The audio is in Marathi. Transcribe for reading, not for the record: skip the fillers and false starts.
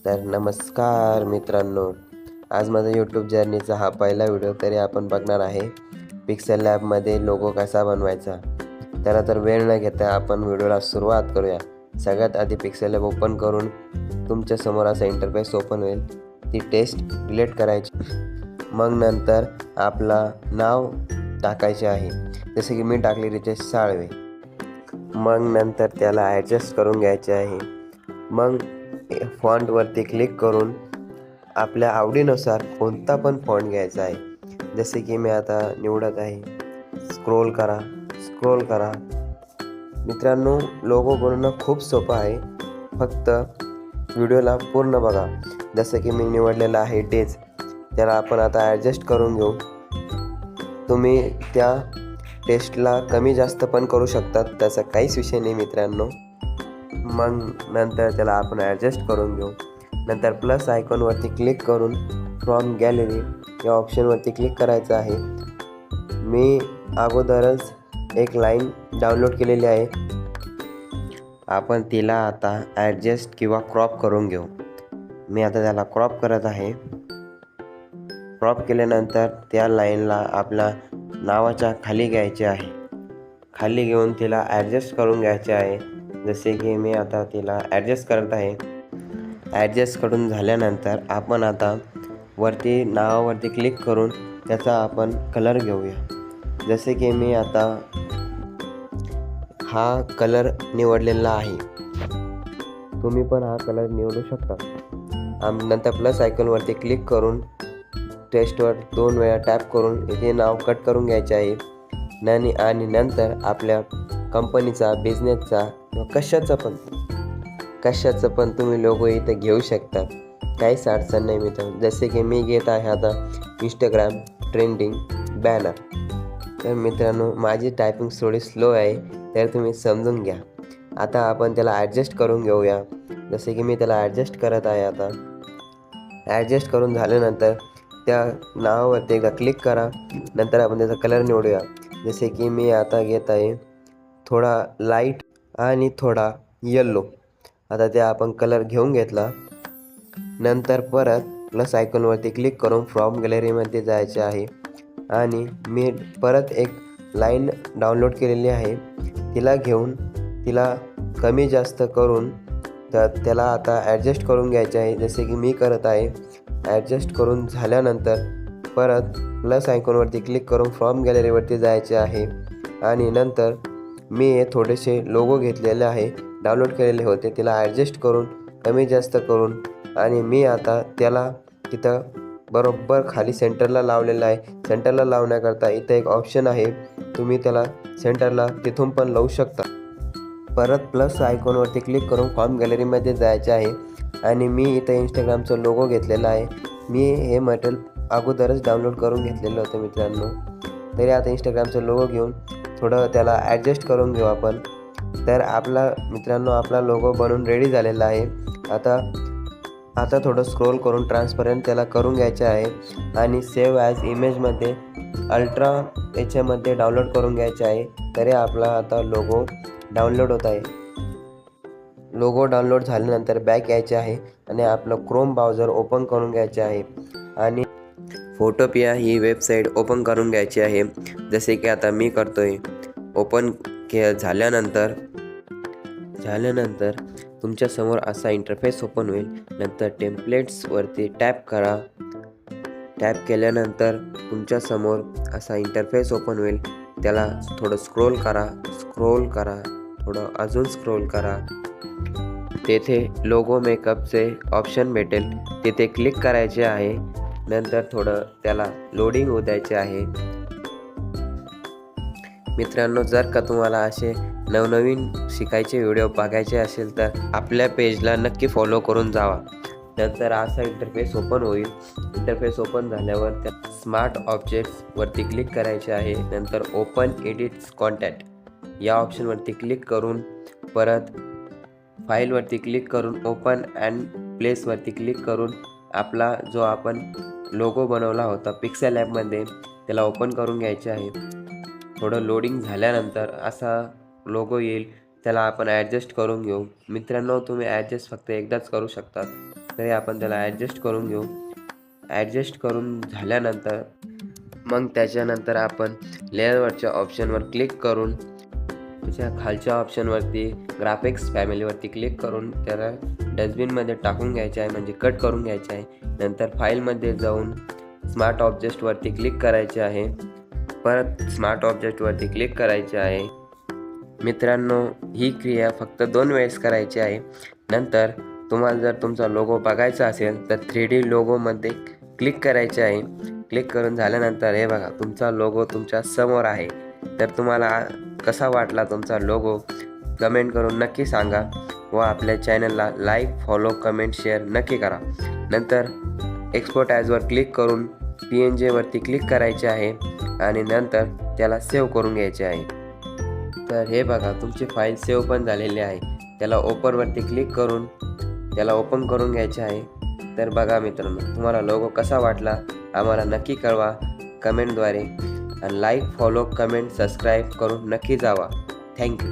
तर नमस्कार मित्रांनो, आज माझा यूट्यूब जर्नीचा हा पहिला व्हिडिओ तरी आपण बघणार आहे पिक्सेल लॅबमध्ये लोगो कसा बनवायचा। त्याला तर वेळ न घेता आपण व्हिडिओला सुरुवात करूया। सगळ्यात आधी पिक्सेल लॅब ओपन करून तुमच्या समोर असा इंटरफेस ओपन होईल। ती टेस्ट डिलीट करायची, मग नंतर आपला नाव टाकायचे आहे, जसे की मी टाकले रितेश साळवे। मग नंतर त्याला ॲडजस्ट करून घ्यायचे आहे। मग फॉन्टवरती क्लिक करून आपल्या आवडीनुसार कोणता पण फॉन्ट घ्यायचा आहे, जसे की मी आता निवडत आहे। स्क्रोल करा। मित्रांनो, लोगो बनवणं खूप सोपं आहे, फक्त व्हिडिओला पूर्ण बघा। जसं की मी निवडलेलं आहे डेज, त्याला आपण आता ॲडजस्ट करून घेऊ। तुम्ही त्या टेस्टला कमी जास्त पण करू शकतात, त्याचा काहीच विषय नाही मित्रांनो। मग नंतर त्याला आपण ॲडजस्ट करून घेऊ। नंतर प्लस आयकॉनवरती क्लिक करून फ्रॉम गॅलरी या ऑप्शनवरती क्लिक करायचं आहे। मी अगोदरच एक लाईन डाउनलोड केलेली आहे, आपण तिला आता ॲडजस्ट किंवा क्रॉप करून घेऊ। मी आता त्याला क्रॉप करत आहे। क्रॉप केल्यानंतर त्या लाईनला आपल्या नावाच्या खाली घ्यायचे आहे। खाली घेऊन तिला ॲडजस्ट करून घ्यायचे आहे, जसे की मी आता तिला ॲडजस्ट करत आहे। ॲडजस्ट करून झाल्यानंतर आपण आता वरती नावावरती क्लिक करून त्याचा आपण कलर घेऊया। जसे की मी आता हा कलर निवडलेला आहे, तुम्ही पण हा कलर निवडू शकता। नंतर प्लस आयकॉनवरती क्लिक करून टेस्टवर 2 वेळा टॅप करून इथे नाव कट करून घ्यायचे आहे। आणि नंतर आपल्या कंपनीचा, बिझनेसचा किंवा कशाचं पण तुम्ही लोगो इथे घेऊ शकता, काहीच अडचण नाही मित्रांनो। जसे की मी घेत आहे आता इंस्टाग्राम ट्रेंडिंग बॅनर। तर मित्रांनो, माझी टायपिंग थोडी स्लो आहे, तर तुम्ही समजून घ्या। आता आपण त्याला ॲडजस्ट करून घेऊया, जसे की मी त्याला ॲडजस्ट करत आहे। आता ॲडजस्ट करून झाल्यानंतर त्या नावावरती एकदा क्लिक करा। नंतर आपण त्याचा कलर निवडूया, जसे की मी आता घेत आहे थोडा लाईट आणि थोडा येल्लो। आता ते आपण कलर घेऊन घेतला। नंतर परत प्लस आयकॉनवरती क्लिक करून फ्रॉम गॅलरीमध्ये जायचे आहे आणि मी परत एक लाईन डाउनलोड केलेली आहे, तिला घेऊन तिला कमी जास्त करून त्याला आता ॲडजस्ट करून घ्यायचे आहे, जसे की मी करत आहे। ॲडजस्ट करून झाल्यानंतर परत प्लस आयकॉनवरती क्लिक करून फ्रॉम गॅलरीवरती जायचे आहे आणि नंतर मी हे थोडेसे लोगो घेतलेले आहे, डाउनलोड केलेले होते, तिला ॲडजस्ट करून कमी जास्त करून आणि मी आता त्याला तिथं बरोबर खाली सेंटरला लावलेलं आहे। सेंटरला लावण्याकरता इथं एक ऑप्शन आहे, तुम्ही त्याला सेंटरला तिथून पण लावू शकता। परत प्लस आयकॉनवरती क्लिक करून फॉर्म गॅलरीमध्ये जायचे आहे आणि मी इथं इंस्टाग्रामचं लोगो घेतलेला आहे। मी हे मटेरियल अगोदरच डाउनलोड करून घेतलेलं होतं मित्रांनो। तरी आता इंस्टाग्रामचं लोगो घेऊन थोडं त्याला ॲडजस्ट करून घेऊ आपण। तर मित्रांनो, आपला लोगो बनवून रेडी झालेला आहे। आता थोडं स्क्रोल करून ट्रान्सपरंट त्याला करून घ्यायचे आहे आणि सेव्ह ॲज इमेजमध्ये अल्ट्रा याच्यामध्ये डाउनलोड करून घ्यायचे आहे। तरी आपला आता लोगो डाउनलोड होत आहे। लोगो डाउनलोड झाल्यानंतर बॅक यायचे आहे आणि आपलं क्रोम ब्राउझर ओपन करून घ्यायचे आहे आणि फोटोपिया ही वेबसाईट ओपन करून घ्यायची आहे, जसे की आता मी करतोय। ओपन झाल्यानंतर तुमच्यासमोर असा इंटरफेस ओपन होईल। नंतर टेम्पलेट्सवरती टॅप करा। टॅप केल्यानंतर तुमच्यासमोर असा इंटरफेस ओपन होईल, त्याला थोडं स्क्रोल करा, थोडं अजून स्क्रोल करा। तेथे लोगो मेकअपचे ऑप्शन भेटेल, तिथे क्लिक करायचे आहे। नंतर थोडं त्याला लोडिंग होऊ द्यायचे आहे। मित्रांनो, जर का तुम्हाला असे नवनवीन शिकायचे व्हिडिओ बघायचे असेल तर आपल्या पेजला नक्की फॉलो करून जावा। नंतर असा इंटरफेस ओपन होईल। इंटरफेस ओपन झाल्यावर त्या स्मार्ट ऑब्जेक्ट्सवरती क्लिक करायचे आहे। नंतर ओपन एडिट्स कॉन्टॅक्ट या ऑप्शनवरती क्लिक करून परत फाईलवरती क्लिक करून ओपन अँड प्लेसवरती क्लिक करून आपला जो आपण लोगो बनवला होता पिक्सेल ॲपमध्ये, त्याला ओपन करून घ्यायचे आहे। थोडं लोडिंग झाल्यानंतर असा लोगो येईल, त्याला आपण ॲडजस्ट करून घेऊ। मित्रांनो, तुम्ही ॲडजस्ट फक्त एकदाच करू शकता, तरी आपण त्याला ॲडजस्ट करून घेऊ. ॲडजस्ट करून झाल्यानंतर मग त्याच्यानंतर आपण लेअरवरच्या ऑप्शनवर क्लिक करून त्याच्या खालच्या ऑप्शनवरती ग्राफिक्स फॅमिलीवरती क्लिक करून त्याला डस्टबिनमध्ये टाकून घ्यायचे आहे, म्हणजे कट करून घ्यायचे आहे. नंतर फाईलमध्ये जाऊन स्मार्ट ऑब्जेक्टवरती क्लिक करायचे आहे. परत स्मार्ट ऑब्जेक्टवरती क्लिक करायचे आहे. मित्रांनो, ही क्रिया फक्त 2 वेळेस करायची आहे. नंतर तुम्हाला जर तुमचा लोगो बघायचा असेल तर 3D लोगोमध्ये क्लिक करायचे आहे. क्लिक करून झाल्यानंतर हे बघा, तुमचा लोगो तुमच्या समोर आहे. तर तुम्हाला कसा वाटला तुमचा लोगो कमेंट करून नक्की सांगा व आपल्या चॅनलला लाईक, फॉलो, कमेंट, शेअर नक्की करा. नंतर एक्सपोर्ट ॲजवर क्लिक करून PNGवरती क्लिक करायचे आहे आणि नंतर त्याला सेव्ह करून घ्यायचे आहे. तर हे बघा, तुमची फाईल सेव्ह पण झालेली आहे. त्याला ओपनवरती क्लिक करून त्याला ओपन करून घ्यायचे आहे. तर बघा मित्रांनो, तुम्हाला लोगो कसा वाटला आम्हाला नक्की कळवा कमेंटद्वारे. आणि लाईक, फॉलो, कमेंट, सबस्क्राईब करून नक्की जावा. थँक्यू.